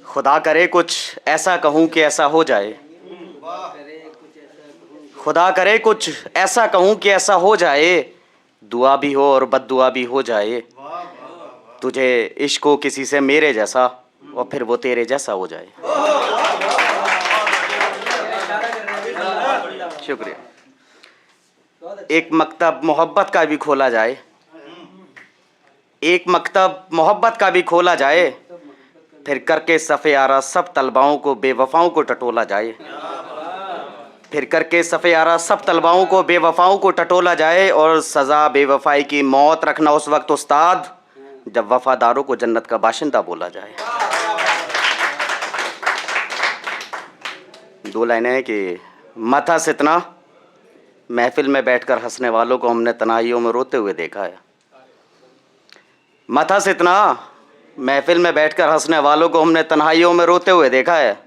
खुदा करे कुछ ऐसा कहूँ कि ऐसा हो जाए। खुदा करे कुछ ऐसा कहूँ कि ऐसा हो जाए। दुआ भी हो और बद्दुआ भी हो जाए। तुझे इश्क हो किसी से मेरे जैसा और फिर वो तेरे जैसा हो जाए। शुक्रिया। एक मकतब मोहब्बत का भी खोला जाए। एक मकतब मोहब्बत का भी खोला जाए। फिर करके सफ़े आरा सब तलबाओं को बेवफाओं को टटोला जाए। फिर करके सफ़े आरा सब तलबाओं को बेवफाओं को टटोला जाए। और सज़ा बेवफाई की मौत रखना उस वक्त उस्ताद जब वफादारों को जन्नत का बाशिंदा बोला जाए। दो लाइनें हैं कि मथा सितना महफिल में बैठकर हंसने वालों को हमने तन्हाइयों में रोते हुए देखा है। मथा सितना महफिल में बैठकर हंसने वालों को हमने तन्हाइयों में रोते हुए देखा है।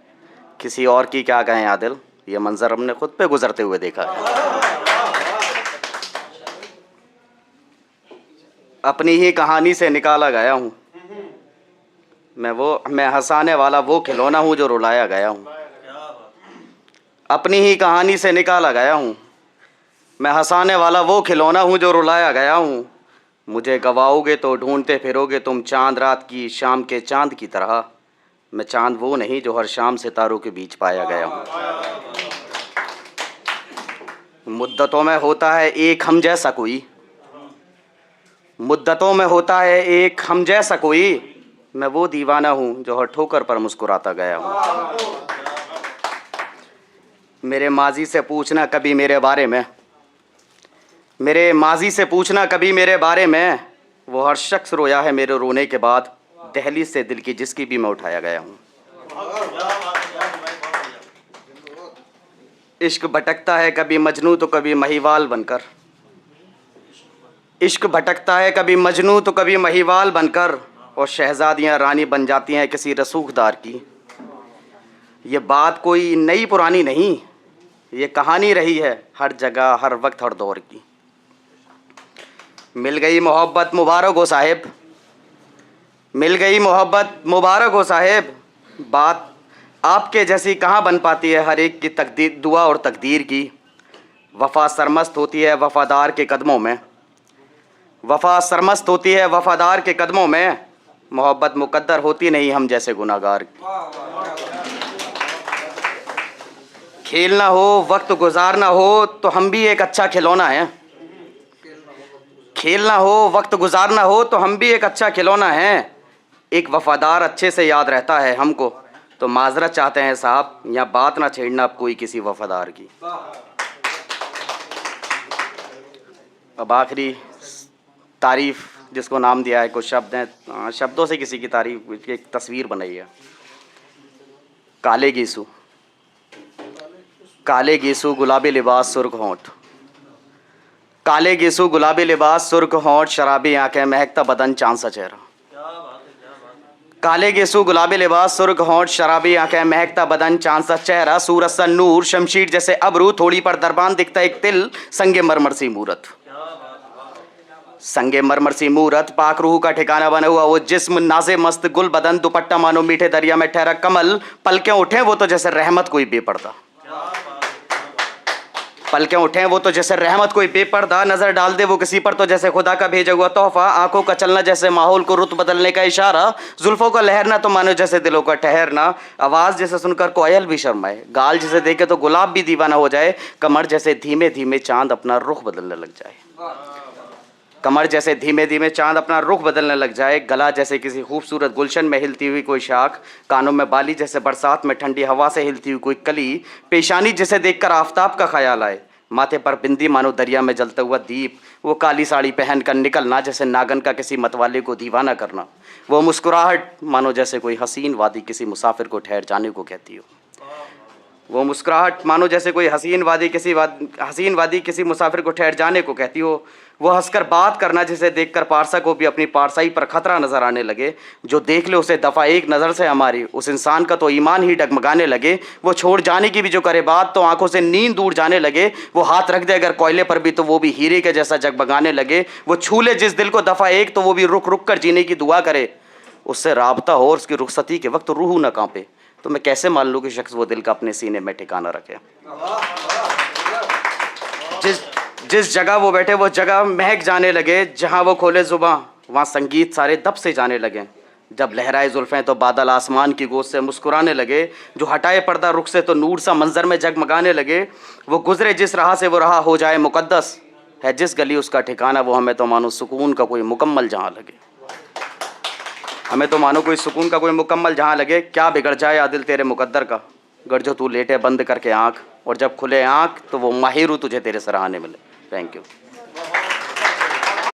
किसी और की क्या कहें आदिल, ये मंजर हमने खुद पे गुजरते हुए देखा है। अपनी ही कहानी से निकाला गया हूँ मैं हंसाने वाला वो खिलौना हूँ जो रुलाया गया हूँ। अपनी ही कहानी से निकाला गया हूँ मैं हंसाने वाला वो खिलौना हूँ जो रुलाया गया हूँ। मुझे गवाओगे तो ढूंढते फिरोगे तुम चांद रात की शाम के चांद की तरह। मैं चांद वो नहीं जो हर शाम सितारों के बीच पाया गया हूँ। मुद्दतों में होता है एक हम जैसा कोई। मुद्दतों में होता है एक हम जैसा कोई। मैं वो दीवाना हूँ जो हर ठोकर पर मुस्कुराता गया हूँ। मेरे माजी से पूछना कभी मेरे बारे में। मेरे माजी से पूछना कभी मेरे बारे में। वो हर शख्स रोया है मेरे रोने के बाद। दहलीज से दिल की जिसकी भी मैं उठाया गया हूँ। इश्क भटकता है कभी मजनू तो कभी महिवाल बनकर। इश्क भटकता है कभी मजनू तो कभी महिवाल बनकर। और शहजादियाँ रानी बन जाती हैं किसी रसूखदार की। ये बात कोई नई पुरानी नहीं, ये कहानी रही है हर जगह हर वक्त हर दौर की। मिल गई मोहब्बत मुबारक हो साहिब। मिल गई मोहब्बत मुबारक हो साहिब। बात आपके जैसी कहाँ बन पाती है हर एक की तकदीर दुआ और तकदीर की। वफ़ा सरमस्त होती है वफ़ादार के कदमों में। वफ़ा सरमस्त होती है वफ़ादार के कदमों में। मोहब्बत मुकद्दर होती नहीं हम जैसे गुनाहगार की। खेलना हो वक्त गुजारना हो तो हम भी एक अच्छा खिलौना है। खेलना हो वक्त गुजारना हो तो हम भी एक अच्छा खिलौना है। एक वफ़ादार अच्छे से याद रहता है हमको तो माजरत चाहते हैं साहब या बात ना छेड़ना अब कोई किसी वफ़ादार की। अब आखिरी तारीफ़ जिसको नाम दिया है, कुछ शब्द हैं, शब्दों से किसी की तारीफ़ एक तस्वीर बनाई है। काले गीसू काले गीसू गुलाबी लिबास सुर्ख होंठ। काले गीसू गुलाबी लिबास सुर्ख होंठ शराबी आंखें महकता बदन चांद सा चेहरा। काले गीसू गुलाबी लिबास सुर्ख होंठ शराबी आंखें महकता बदन चांद सा चेहरा। सूरज सा नूर शमशीर जैसे अबरू थोड़ी पर दरबान दिखता एक तिल। संगे मरमर सी मूरत संगे मरमर सी मूरत पाक रूह का ठिकाना बना हुआ वो जिस्म नाज़े मस्त गुल बदन दुपट्टा मानो मीठे दरिया में ठहरा कमल। पलकें उठे वो तो जैसे रहमत कोई बेपर्दा। पलकें उठें वो तो जैसे रहमत कोई बेपर्दा। नज़र डाल दे वो किसी पर तो जैसे खुदा का भेजा हुआ तोहफा। आंखों का चलना जैसे माहौल को रुत बदलने का इशारा। जुल्फों का लहरना तो मानो जैसे दिलों का ठहरना। आवाज़ जैसे सुनकर कोयल भी शर्माए। गाल जैसे देखे तो गुलाब भी दीवाना हो जाए। कमर जैसे धीमे धीमे चांद अपना रुख बदलने लग जाए। कमर जैसे धीमे धीमे चांद अपना रुख बदलने लग जाए। गला जैसे किसी खूबसूरत गुलशन में हिलती हुई कोई शाख। कानों में बाली जैसे बरसात में ठंडी हवा से हिलती हुई कोई कली। पेशानी जिसे देखकर आफताब का ख्याल आए। माथे पर बिंदी मानो दरिया में जलता हुआ दीप। वो काली साड़ी पहन कर निकलना जैसे नागन का किसी मतवाले को दीवाना करना। वो मुस्कुराहट मानो जैसे कोई हसीन वादी किसी मुसाफिर को ठहर जाने को कहती हो। वो मुस्कुराहट मानो जैसे कोई हसीन वादी किसी मुसाफिर को ठहर जाने को कहती हो। वो हंसकर बात करना जिसे देखकर पारसा को भी अपनी पारसाई पर खतरा नजर आने लगे। जो देख ले उसे दफ़ा एक नज़र से हमारी उस इंसान का तो ईमान ही डगमगाने लगे। वो छोड़ जाने की भी जो करे बात तो आंखों से नींद दूर जाने लगे। वो हाथ रख दे अगर कोयले पर भी तो वो भी हीरे के जैसा जगमगाने लगे। वो छू ले जिस दिल को दफ़ा एक तो वो भी रुक रुक कर जीने की दुआ करे। उससे राबता हो और उसकी रुखसती के वक्त रूह ना कांपे, तो मैं कैसे मान लूँ कि शख्स वो दिल का अपने सीने में ठिकाना रखे। जिस जिस जगह वो बैठे वो जगह महक जाने लगे, जहाँ वो खोले ज़ुबां वहाँ संगीत सारे दब से जाने लगे। जब लहराए जुल्फ़ें तो बादल आसमान की गोद से मुस्कुराने लगे, जो हटाए पर्दा रुख से तो नूर सा मंजर में जगमगाने लगे। वो गुजरे जिस राह से वो राह हो जाए मुक़द्दस, है जिस गली उसका ठिकाना वो हमें तो मानो सुकून का कोई मुकम्मल जहाँ लगे। हमें तो मानो कोई सुकून का कोई मुकम्मल जहाँ लगे। क्या बिगड़ जाए या दिल तेरे मुकद्दर का, गर जो तू लेटे बंद करके आँख, और जब खुले आँख तो वो माहिर तुझे तेरे सराहने मिले। Thank you.